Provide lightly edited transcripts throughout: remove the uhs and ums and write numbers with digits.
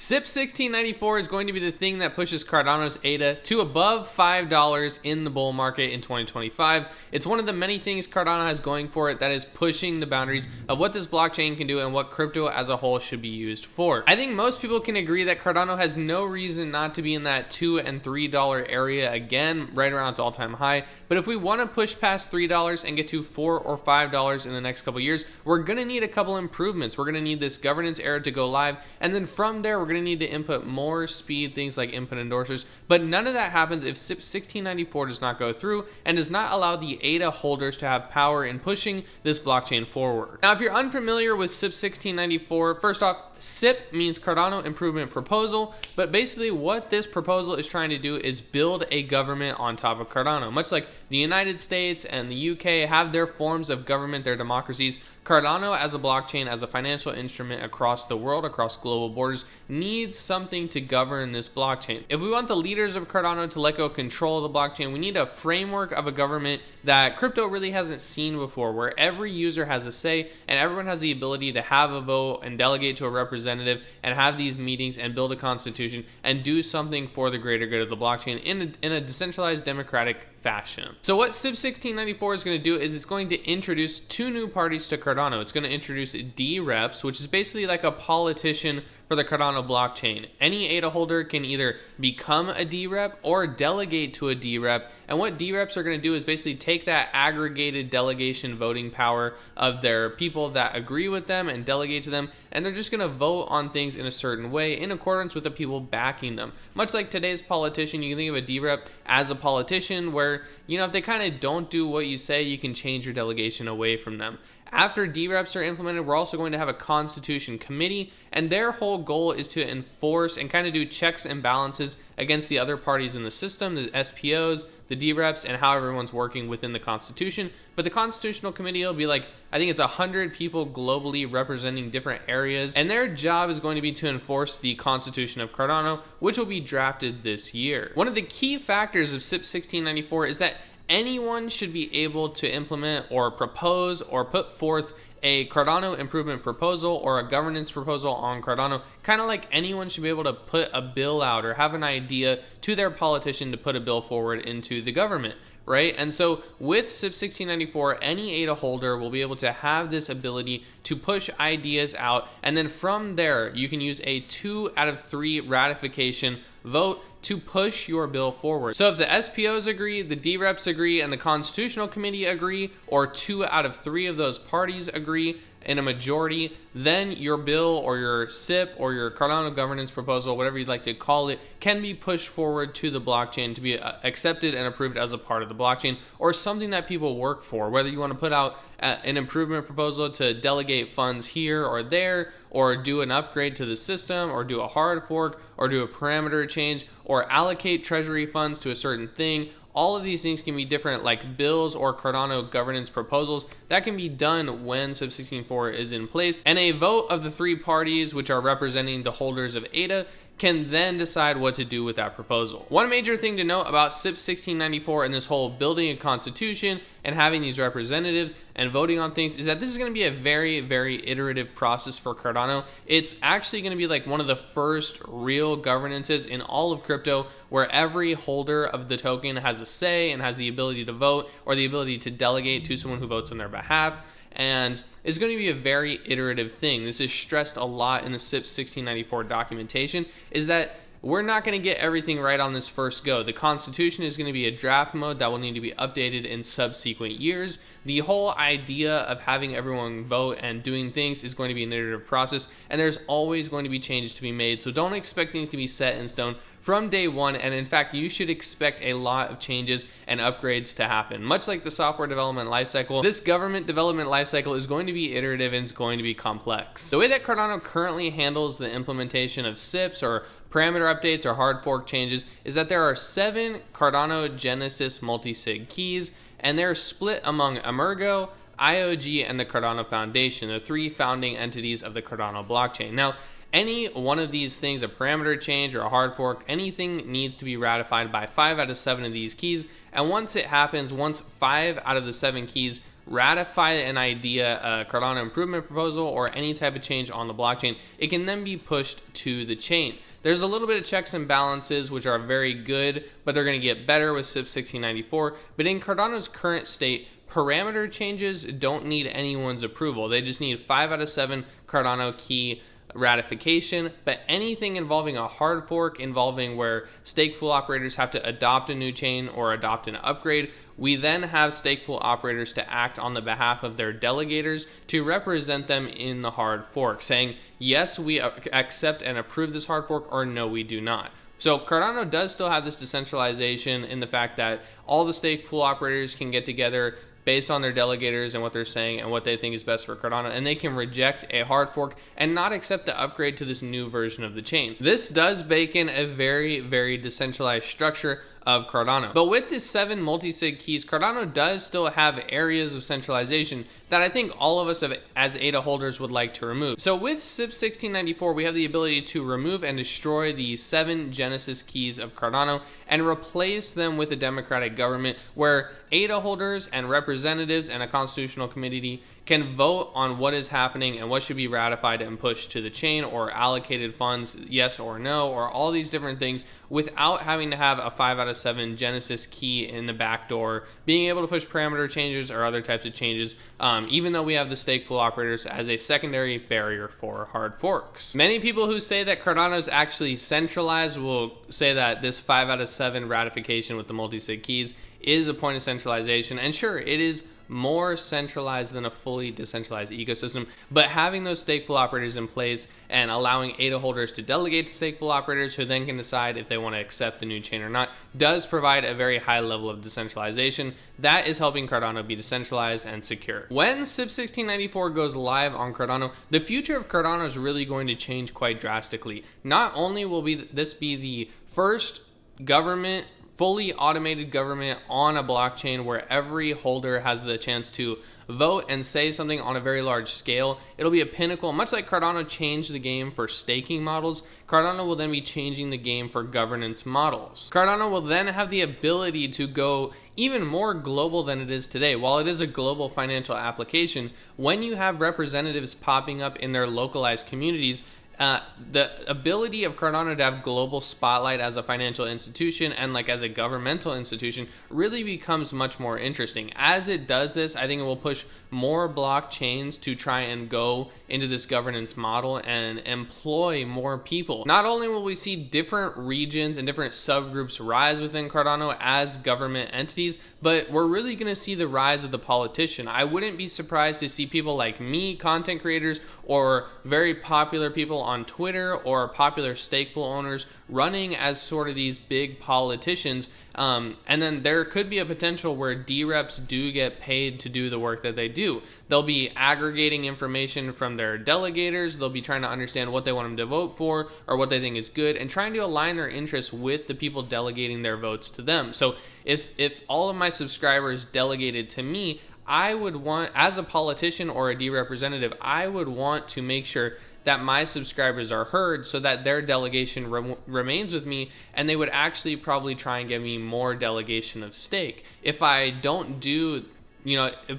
CIP 1694 is going to be the thing that pushes Cardano's ADA to above $5 in the bull market in 2025. It's one of the many things Cardano has going for it that is pushing the boundaries of what this blockchain can do and what crypto as a whole should be used for. I think most people can agree that Cardano has no reason not to be in that $2 and $3 area again, right around its all-time high. But if we want to push past $3 and get to $4 or $5 in the next couple years, we're going to need a couple improvements. We're going to need this governance era to go live, and then from there, we're going to need to input more speed, things like input endorsers. But none of that happens if CIP 1694 does not go through and does not allow the ADA holders to have power in pushing this blockchain forward. Now, if you're unfamiliar with CIP 1694, first off, CIP means Cardano Improvement Proposal, but basically what this proposal is trying to do is build a government on top of Cardano. Much like the United States and the UK have their forms of government, their democracies, Cardano as a blockchain, as a financial instrument across the world, across global borders, needs something to govern this blockchain. If we want the leaders of Cardano to let go control of the blockchain, we need a framework of a government that crypto really hasn't seen before, where every user has a say and everyone has the ability to have a vote and delegate to a representative and have these meetings and build a constitution and do something for the greater good of the blockchain in a decentralized democratic fashion. So what CIP 1694 is going to do is it's going to introduce two new parties to Cardano. It's going to introduce D-Reps, which is basically like a politician for the Cardano blockchain. Any ADA holder can either become a D-Rep or delegate to a D-Rep. And what D-Reps are going to do is basically take that aggregated delegation voting power of their people that agree with them and delegate to them, and they're just going to vote on things in a certain way in accordance with the people backing them. Much like today's politician, you can think of a D-Rep as a politician where, you know, if they kind of don't do what you say, you can change your delegation away from them. After D-Reps are implemented, we're also going to have a constitution committee, and their whole goal is to enforce and kind of do checks and balances against the other parties in the system, the SPOs, the D-Reps, and how everyone's working within the constitution. But the constitutional committee will be like, I think it's 100 people globally representing different areas, and their job is going to be to enforce the constitution of Cardano, which will be drafted this year. One of the key factors of CIP 1694 is that anyone should be able to implement or propose or put forth a Cardano improvement proposal or a governance proposal on Cardano, kind of like anyone should be able to put a bill out or have an idea to their politician to put a bill forward into the government, right? And so with CIP 1694, any ADA holder will be able to have this ability to push ideas out, and then from there, you can use a 2 out of 3 ratification vote to push your bill forward. So if the SPOs agree, the D-Reps agree, and the Constitutional Committee agree, or 2 out of 3 of those parties agree in a majority, then your bill or your CIP or your Cardano governance proposal, whatever you'd like to call it, can be pushed forward to the blockchain to be accepted and approved as a part of the blockchain, or something that people work for. Whether you want to put out an improvement proposal to delegate funds here or there, or do an upgrade to the system, or do a hard fork, or do a parameter change, or allocate treasury funds to a certain thing. All of these things can be different, like bills or Cardano governance proposals. That can be done when CIP 1694 is in place. And a vote of the 3 parties, which are representing the holders of ADA, can then decide what to do with that proposal. One major thing to note about CIP 1694 and this whole building a constitution and having these representatives and voting on things is that this is going to be a very, very iterative process for Cardano. It's actually going to be like one of the first real governances in all of crypto where every holder of the token has a say and has the ability to vote or the ability to delegate to someone who votes on their behalf. And it's going to be a very iterative thing. This is stressed a lot in the CIP 1694 documentation, is that we're not going to get everything right on this first go. The Constitution is going to be a draft mode that will need to be updated in subsequent years. The whole idea of having everyone vote and doing things is going to be an iterative process, and there's always going to be changes to be made. So don't expect things to be set in stone from day one, and in fact, you should expect a lot of changes and upgrades to happen. Much like the software development lifecycle, this government development lifecycle is going to be iterative and it's going to be complex. The way that Cardano currently handles the implementation of CIPs or parameter updates or hard fork changes is that there are 7 Cardano Genesis multisig keys, and they're split among Emergo, IOG, and the Cardano Foundation, the 3 founding entities of the Cardano blockchain. Now, any one of these things, a parameter change or a hard fork, anything needs to be ratified by 5 out of 7 of these keys. And once it happens, once 5 out of the 7 keys ratify an idea, a Cardano improvement proposal, or any type of change on the blockchain, it can then be pushed to the chain. There's a little bit of checks and balances, which are very good, but they're going to get better with CIP 1694. But in Cardano's current state, parameter changes don't need anyone's approval. They just need 5 out of 7 Cardano key ratification. But anything involving a hard fork, involving where stake pool operators have to adopt a new chain or adopt an upgrade, we then have stake pool operators to act on the behalf of their delegators to represent them in the hard fork, saying, yes, we accept and approve this hard fork, or no, we do not. So Cardano does still have this decentralization in the fact that all the stake pool operators can get together based on their delegators and what they're saying and what they think is best for Cardano, and they can reject a hard fork and not accept the upgrade to this new version of the chain. This does bake in a very, very decentralized structure of Cardano. But with the 7 multi-sig keys, Cardano does still have areas of centralization that I think all of us as ADA holders would like to remove. So with CIP 1694, we have the ability to remove and destroy the 7 Genesis keys of Cardano and replace them with a democratic government where ADA holders and representatives and a constitutional committee can vote on what is happening and what should be ratified and pushed to the chain, or allocated funds, yes or no, or all these different things, without having to have a 5 out of 7 Genesis key in the back door, being able to push parameter changes or other types of changes, even though we have the stake pool operators as a secondary barrier for hard forks. Many people who say that Cardano is actually centralized will say that this 5 out of 7 ratification with the multi-sig keys is a point of centralization, and sure, it is more centralized than a fully decentralized ecosystem, but having those stake pool operators in place and allowing ADA holders to delegate to stake pool operators who then can decide if they want to accept the new chain or not does provide a very high level of decentralization that is helping Cardano be decentralized and secure. When CIP 1694 goes live on Cardano, the future of Cardano is really going to change quite drastically. Not only will this be the first fully automated government on a blockchain where every holder has the chance to vote and say something on a very large scale. It'll be a pinnacle, much like Cardano changed the game for staking models. Cardano will then be changing the game for governance models. Cardano will then have the ability to go even more global than it is today. While it is a global financial application, when you have representatives popping up in their localized communities, the ability of Cardano to have global spotlight as a financial institution and like as a governmental institution really becomes much more interesting. As it does this, I think it will push more blockchains to try and go into this governance model and employ more people. Not only will we see different regions and different subgroups rise within Cardano as government entities, but we're really going to see the rise of the politician. I wouldn't be surprised to see people like me, content creators, or very popular people on Twitter or popular stake pool owners running as sort of these big politicians. And then there could be a potential where D-reps do get paid to do the work that they do. They'll be aggregating information from their delegators. They'll be trying to understand what they want them to vote for or what they think is good and trying to align their interests with the people delegating their votes to them. So if all of my subscribers delegated to me, I would want, as a politician or a D representative, I would want to make sure that my subscribers are heard so that their delegation remains with me, and they would actually probably try and give me more delegation of stake. If I don't do,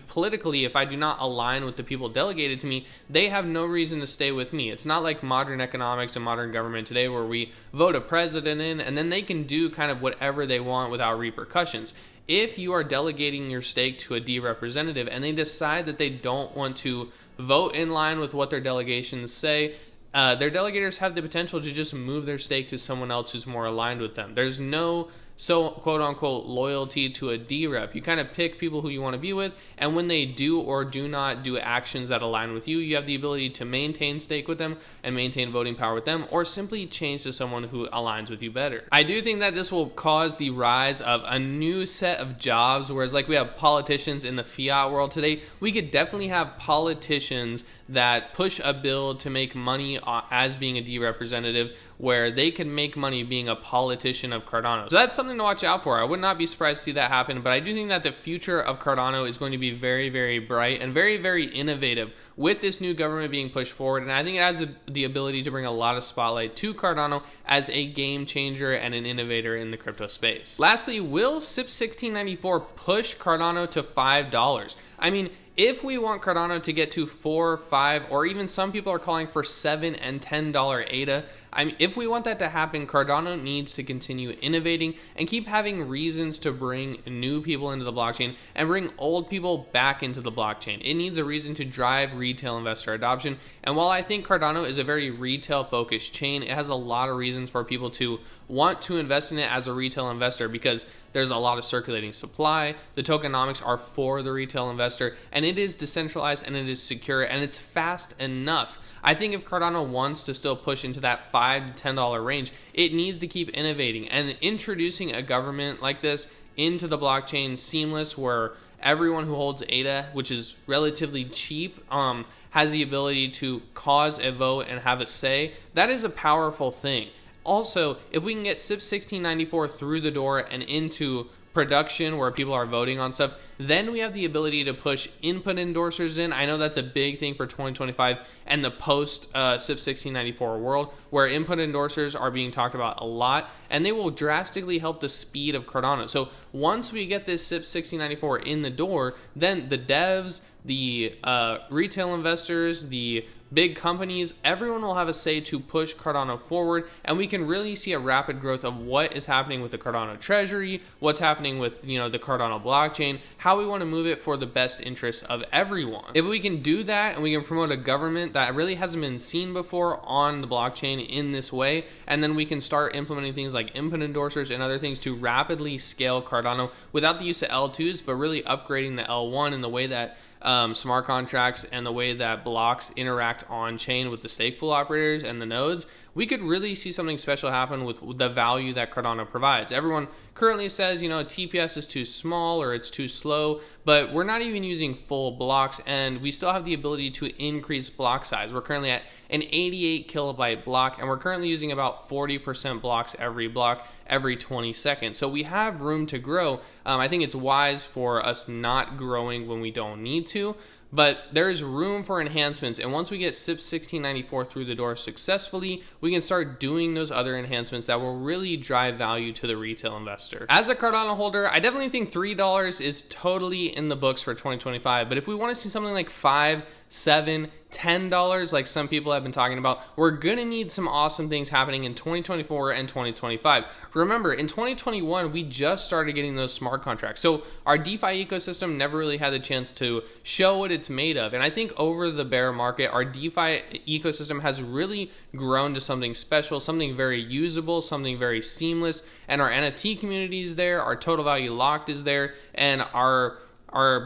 politically, if I do not align with the people delegated to me, they have no reason to stay with me. It's not like modern economics and modern government today where we vote a president in and then they can do kind of whatever they want without repercussions. If you are delegating your stake to a D representative and they decide that they don't want to vote in line with what their delegations say, their delegators have the potential to just move their stake to someone else who's more aligned with them. There's no quote unquote loyalty to a D rep. You kind of pick people who you want to be with, and when they do or do not do actions that align with you, you have the ability to maintain stake with them and maintain voting power with them, or simply change to someone who aligns with you better. I do think that this will cause the rise of a new set of jobs, whereas like we have politicians in the fiat world today, we could definitely have politicians that push a bill to make money as being a D representative, where they can make money being a politician of Cardano. So that's something to watch out for. I would not be surprised to see that happen, but I do think that the future of Cardano is going to be very, very bright and very, very innovative with this new government being pushed forward. And I think it has the ability to bring a lot of spotlight to Cardano as a game changer and an innovator in the crypto space. Lastly, will CIP 1694 push Cardano to $5? I mean, if we want Cardano to get to $4, $5, or even some people are calling for $7 and $10 ADA, I mean, if we want that to happen, Cardano needs to continue innovating and keep having reasons to bring new people into the blockchain and bring old people back into the blockchain. It needs a reason to drive retail investor adoption. And while I think Cardano is a very retail focused chain, it has a lot of reasons for people to want to invest in it as a retail investor, because there's a lot of circulating supply, the tokenomics are for the retail investor, and it is decentralized and it is secure and it's fast enough. I think if Cardano wants to still push into that $5 to $10 range, it needs to keep innovating and introducing a government like this into the blockchain seamless, where everyone who holds ADA, which is relatively cheap, has the ability to cause a vote and have a say. That is a powerful thing. Also, if we can get CIP 1694 through the door and into production where people are voting on stuff, then we have the ability to push input endorsers in. I know that's a big thing for 2025 and the post CIP 1694 world, where input endorsers are being talked about a lot, and they will drastically help the speed of Cardano. So once we get this CIP 1694 in the door, then the devs, the retail investors, the big companies, everyone will have a say to push Cardano forward, and we can really see a rapid growth of what is happening with the Cardano treasury, what's happening with, the Cardano blockchain, how we want to move it for the best interest of everyone. If we can do that and we can promote a government that really hasn't been seen before on the blockchain in this way, and then we can start implementing things like input endorsers and other things to rapidly scale Cardano without the use of L2s, but really upgrading the L1 in the way that smart contracts and the way that blocks interact on chain with the stake pool operators and the nodes, we could really see something special happen with the value that Cardano provides. Everyone currently says, TPS is too small or it's too slow, but we're not even using full blocks, and we still have the ability to increase block size. We're currently at an 88 kilobyte block, and we're currently using about 40% blocks every block every 20 seconds. So we have room to grow. I think it's wise for us not growing when we don't need to, but there's room for enhancements, and once we get CIP 1694 through the door successfully, we can start doing those other enhancements that will really drive value to the retail investor. As a Cardano holder, I definitely think $3 is totally in the books for 2025, but if we want to see something like $5, $7, $10 like some people have been talking about, we're gonna need some awesome things happening in 2024 and 2025. Remember, in 2021 we just started getting those smart contracts, so our DeFi ecosystem never really had the chance to show what it's made of, and I think over the bear market our DeFi ecosystem has really grown to something special, something very usable, something very seamless, and our NFT community is there, our total value locked is there, and our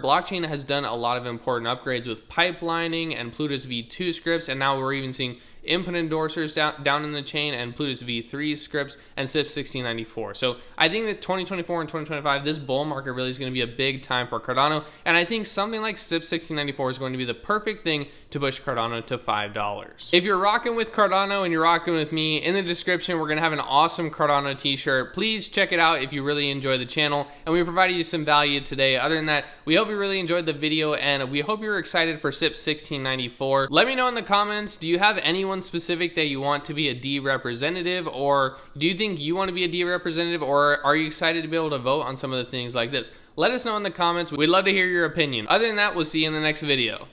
blockchain has done a lot of important upgrades with pipelining and Plutus V2 scripts, and now we're even seeing input endorsers down in the chain and Plutus V3 scripts and CIP 1694. So I think this 2024 and 2025, this bull market really is going to be a big time for Cardano, and I think something like CIP 1694 is going to be the perfect thing to push Cardano to $5. If you're rocking with Cardano and you're rocking with me, in the description we're going to have an awesome Cardano t-shirt. Please check it out if you really enjoy the channel, and we provided you some value today. Other than that, we hope you really enjoyed the video, and we hope you're excited for CIP 1694. Let me know in the comments, do you have anyone specific that you want to be a D representative, or do you think you want to be a D representative, or are you excited to be able to vote on some of the things like this? Let us know in the comments. We'd love to hear your opinion. Other than that, we'll see you in the next video.